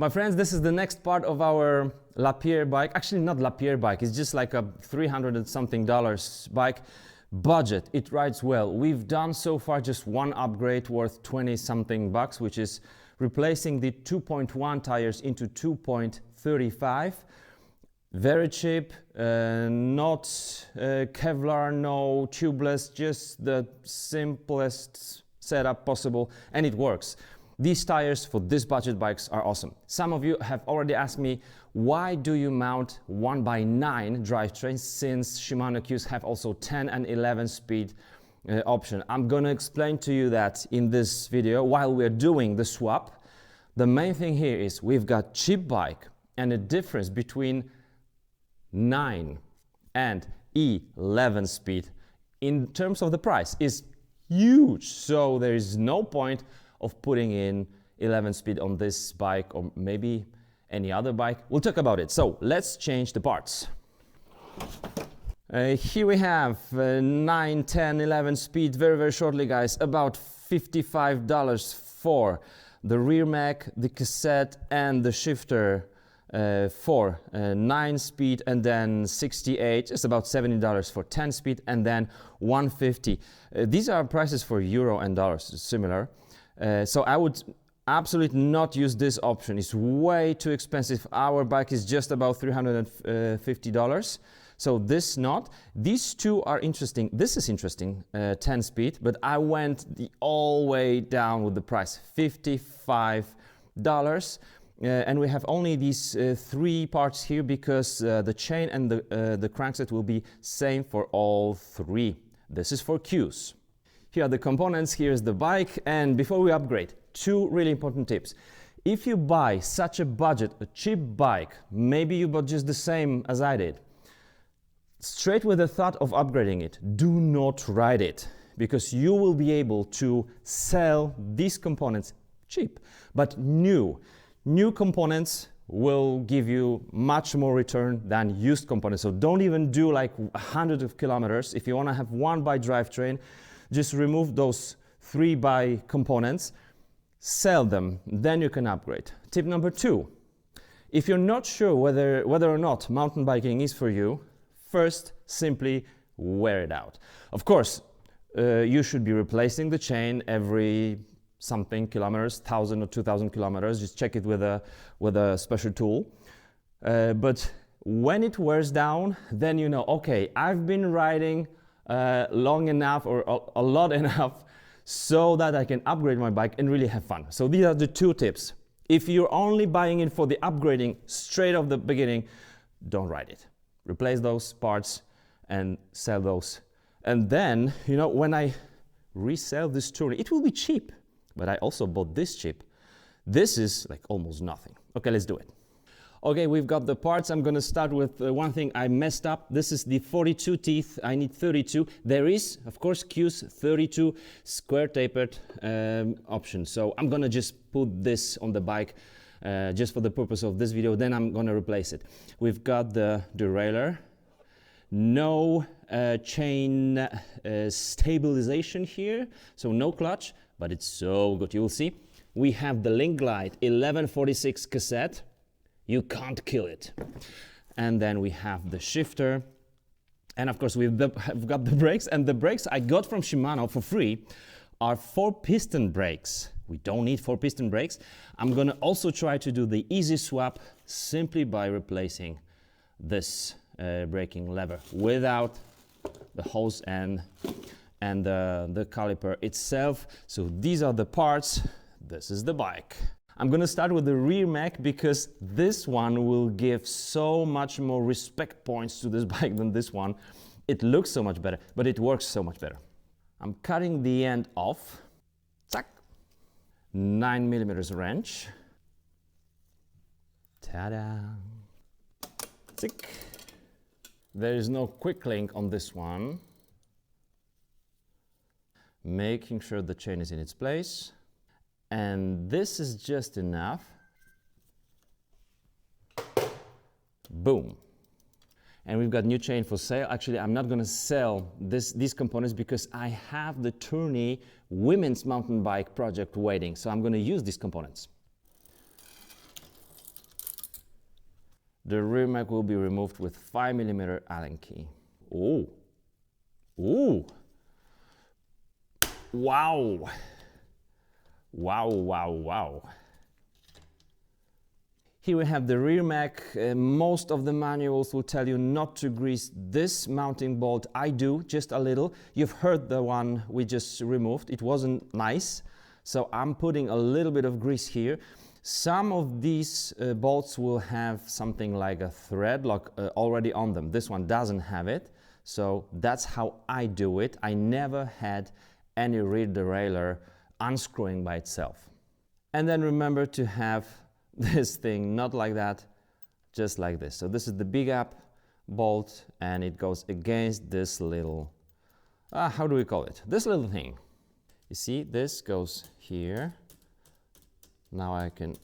My friends, this is the next part of our Lapierre bike. Actually, not Lapierre bike. It's just like a $300 and something bike. Budget. It rides well. We've done so far just one upgrade worth 20 something bucks, which is replacing the 2.1 tires into 2.35. Very cheap, not Kevlar, no tubeless, just the simplest setup possible, and it works. These tires for this budget bikes are awesome. Some of you have already asked me, why do you mount 1x9 drivetrains since Shimano Qs have also 10 and 11 speed option? I'm gonna explain to you that in this video while we're doing the swap. The main thing here is we've got cheap bike, and the difference between 9 and 11 speed in terms of the price is huge. So there is no point of putting in 11 speed on this bike or maybe any other bike. We'll talk about it. So let's change the parts. Here we have 9, 10, 11 speed very shortly, guys. About $55 for the rear mag, the cassette and the shifter for 9 speed, and then 68, just about $70 for 10 speed, and then 150. These are prices for euro and dollars, similar. So I would absolutely not use this option. It's way too expensive. Our bike is just about $350. So this not. These two are interesting. This is interesting, 10 speed, but I went the all way down with the price, $55. And we have only these 3 parts here because the chain and the crankset will be same for all 3. This is for Qs. Here are the components, here's the bike, and before we upgrade, 2 really important tips. If you buy such a budget, a cheap bike, maybe you bought just the same as I did, straight with the thought of upgrading it, do not ride it, because you will be able to sell these components cheap, but new. New components will give you much more return than used components. So don't even do like 100 of kilometers. If you want to have 1 by drivetrain, just remove those 3 by components, sell them, then you can upgrade. Tip number 2, if you're not sure whether or not mountain biking is for you, first simply wear it out. Of course, you should be replacing the chain every something kilometers, 1,000 or 2,000 kilometers. Just check it with a special tool. But when it wears down, then you know, okay, I've been riding long enough or a lot enough so that I can upgrade my bike and really have fun. So these are the 2 tips. If you're only buying it for the upgrading straight off the beginning, don't ride it. Replace those parts and sell those. And then, you know, when I resell this touring, it will be cheap. But I also bought this cheap. This is like almost nothing. Okay, let's do it. Okay, we've got the parts. I'm gonna start with one thing I messed up. This is the 42 teeth. I need 32. There is, of course, Q's 32 square tapered option. So I'm gonna just put this on the bike just for the purpose of this video. Then I'm gonna replace it. We've got the derailleur. No chain stabilization here. So no clutch. But it's so good, you will see. We have the Link Glide 1146 cassette. You can't kill it. And then we have the shifter. And of course, we've got the brakes. And the brakes I got from Shimano for free are 4-piston brakes. We don't need 4-piston brakes. I'm gonna also try to do the easy swap simply by replacing this braking lever without the hose and the caliper itself. So these are the parts. This is the bike. I'm gonna start with the rear mag because this one will give so much more respect points to this bike than this one. It looks so much better, but it works so much better. I'm cutting the end off. Zack. 9mm wrench. Ta-da. Zick. There is no quick link on this one. Making sure the chain is in its place. And this is just enough. Boom. And we've got new chain for sale. Actually, I'm not going to sell these components because I have the Tourney women's mountain bike project waiting. So I'm going to use these components. the rear mag will be removed with 5mm Allen key. Oh, ooh, wow, wow, wow, wow. Here we have the rear mag. Most of the manuals will tell you not to grease this mounting bolt. I do, just a little. You've heard the one we just removed. It wasn't nice, so I'm putting a little bit of grease here. Some of these bolts will have something like a thread lock already on them. This one doesn't have it, so that's how I do it. I never had any rear derailleur unscrewing by itself. And then remember to have this thing not like that, just like this. So this is the big up bolt, and it goes against this little, how do we call it? This little thing. You see, this goes here. Now I can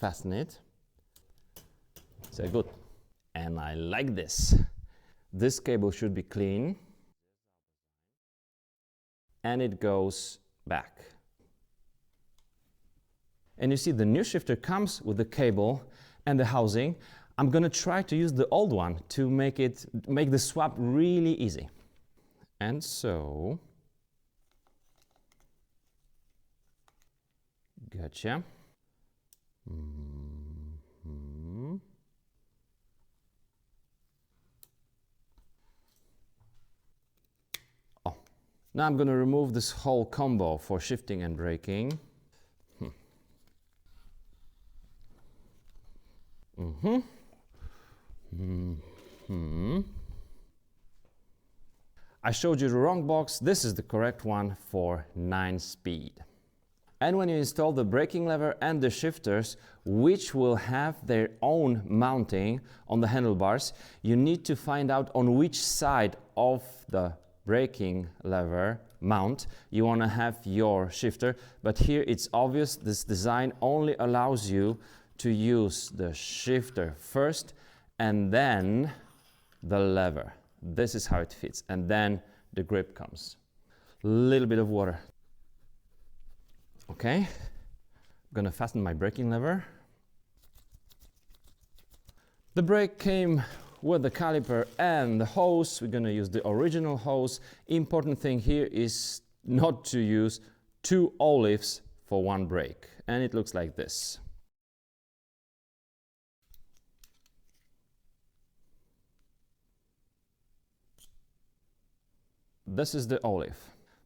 fasten it. So good. And I like this. This cable should be clean. And it goes back. And you see the new shifter comes with the cable and the housing. I'm gonna try to use the old one to make the swap really easy. And so, gotcha. Oh, now I'm gonna remove this whole combo for shifting and braking. I showed you the wrong box. This is the correct one for 9-speed. And when you install the braking lever and the shifters, which will have their own mounting on the handlebars, you need to find out on which side of the braking lever mount you want to have your shifter. But here it's obvious, this design only allows you to use the shifter first and then the lever. This is how it fits, and then the grip comes. Little bit of water. Okay, I'm gonna fasten my braking lever. The brake came with the caliper and the hose. We're gonna use the original hose. Important thing here is not to use 2 olives for 1 brake, and it looks like this. This is the olive.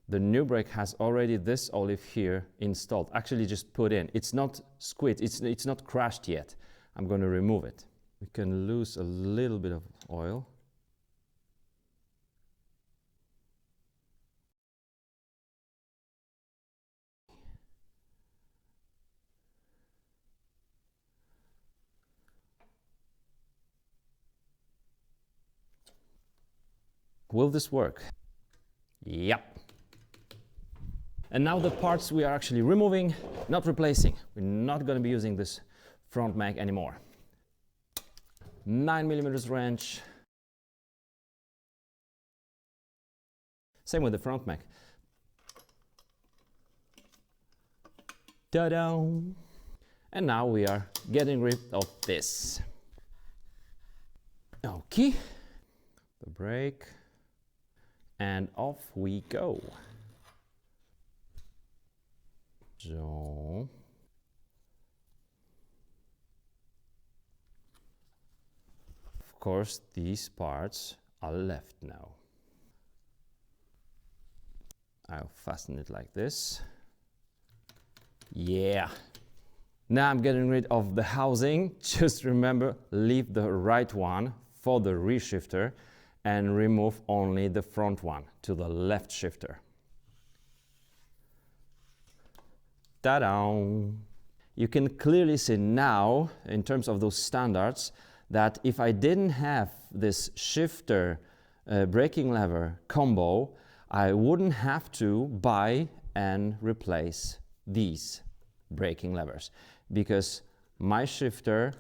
The new brake has already this olive here installed, actually just put in. It's not squid, it's not crushed yet. I'm going to remove it. We can lose a little bit of oil. Will this work? Yep. And now the parts we are actually removing, not replacing. We're not going to be using this front mag anymore. 9mm wrench. Same with the front mag. Ta-da! And now we are getting rid of this. Okay. The brake. And off we go. So, of course, these parts are left now. I'll fasten it like this. Yeah. Now I'm getting rid of the housing. Just remember, leave the right one for the rear shifter and remove only the front one to the left shifter. Ta-da! You can clearly see now, in terms of those standards, that if I didn't have this shifter braking lever combo, I wouldn't have to buy and replace these braking levers, because my shifter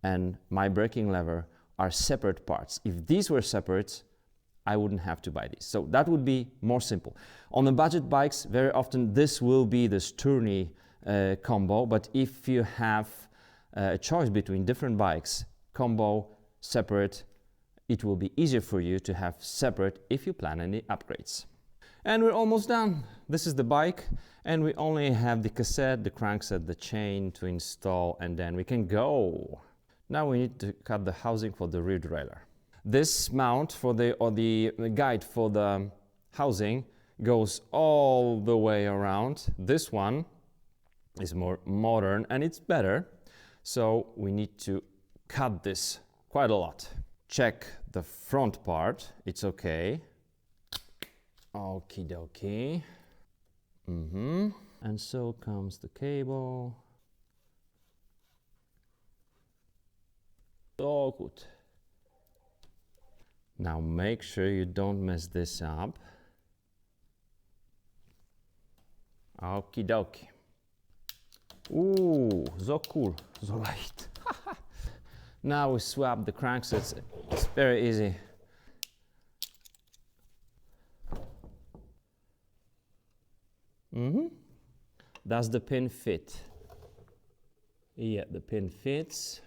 and my braking lever are separate parts. If these were separate, I wouldn't have to buy these. So that would be more simple. On the budget bikes, very often this will be the tourney combo, but if you have a choice between different bikes combo, separate. It will be easier for you to have separate if you plan any upgrades. And we're almost done. This is the bike, and we only have the cassette, the crankset, the chain to install, and then we can go. Now we need to cut the housing for the rear derailleur. This mount for the guide for the housing goes all the way around. This one is more modern and it's better, so we need to cut this quite a lot. Check the front part, it's okay. Okie dokie. And so comes the cable. So good. Now make sure you don't mess this up. Okie dokie. Ooh, so cool, so light. Now we swap the cranksets. It's very easy. Does the pin fit? Yeah, the pin fits.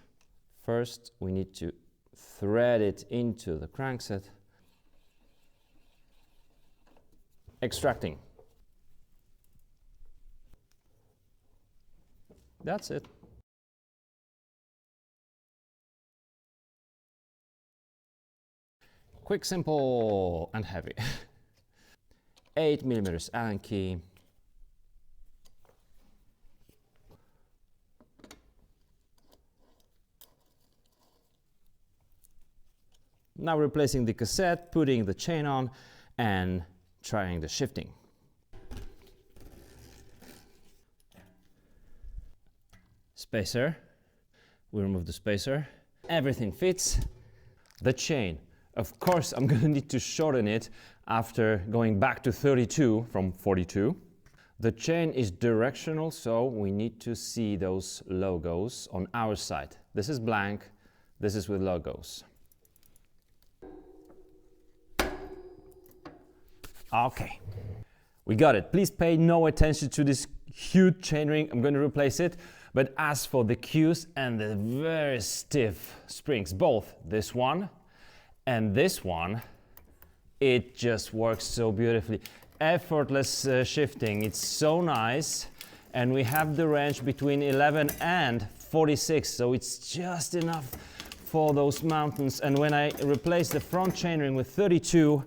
First, we need to thread it into the crankset. Extracting. That's it. Quick, simple, and heavy. 8mm Allen key. Now replacing the cassette, putting the chain on, and trying the shifting. Spacer. We remove the spacer. Everything fits. The chain. Of course, I'm going to need to shorten it after going back to 32 from 42. The chain is directional, so we need to see those logos on our side. This is blank, this is with logos. Okay, we got it. Please pay no attention to this huge chainring. I'm going to replace it. But as for the cues and the very stiff springs, both this one and this one, it just works so beautifully. Effortless shifting, it's so nice. And we have the range between 11 and 46, so it's just enough for those mountains. And when I replace the front chainring with 32,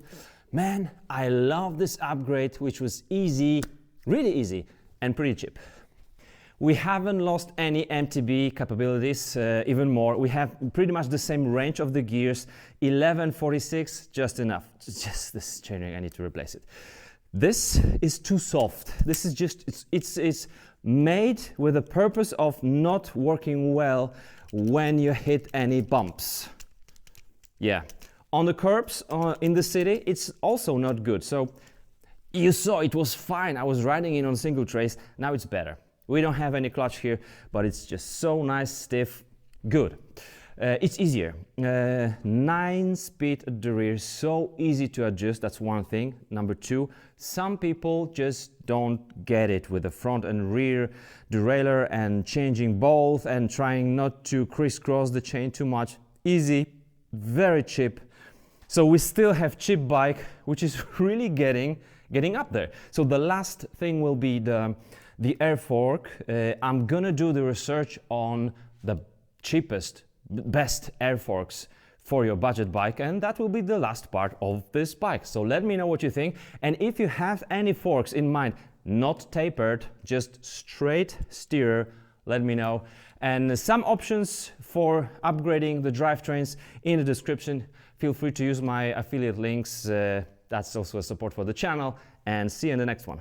man, I love this upgrade, which was easy, really easy, and pretty cheap. We haven't lost any MTB capabilities, even more. We have pretty much the same range of the gears, 1146, just enough. Just this chainring, I need to replace it. This is too soft. This is just, it's made with the purpose of not working well when you hit any bumps. Yeah. On the curbs in the city, it's also not good. So you saw it was fine. I was riding in on single trace. Now it's better. We don't have any clutch here, but it's just so nice, stiff, good. It's easier. 9-speed at the rear, so easy to adjust. That's one thing. Number two, some people just don't get it with the front and rear derailleur and changing both and trying not to crisscross the chain too much. Easy, very cheap. So we still have cheap bike, which is really getting up there. So the last thing will be the air fork. I'm gonna do the research on the cheapest, best air forks for your budget bike, and that will be the last part of this bike. So let me know what you think, and if you have any forks in mind, not tapered, just straight steer, let me know. And some options for upgrading the drivetrains in the description. Feel free to use my affiliate links. That's also a support for the channel, and see you in the next one.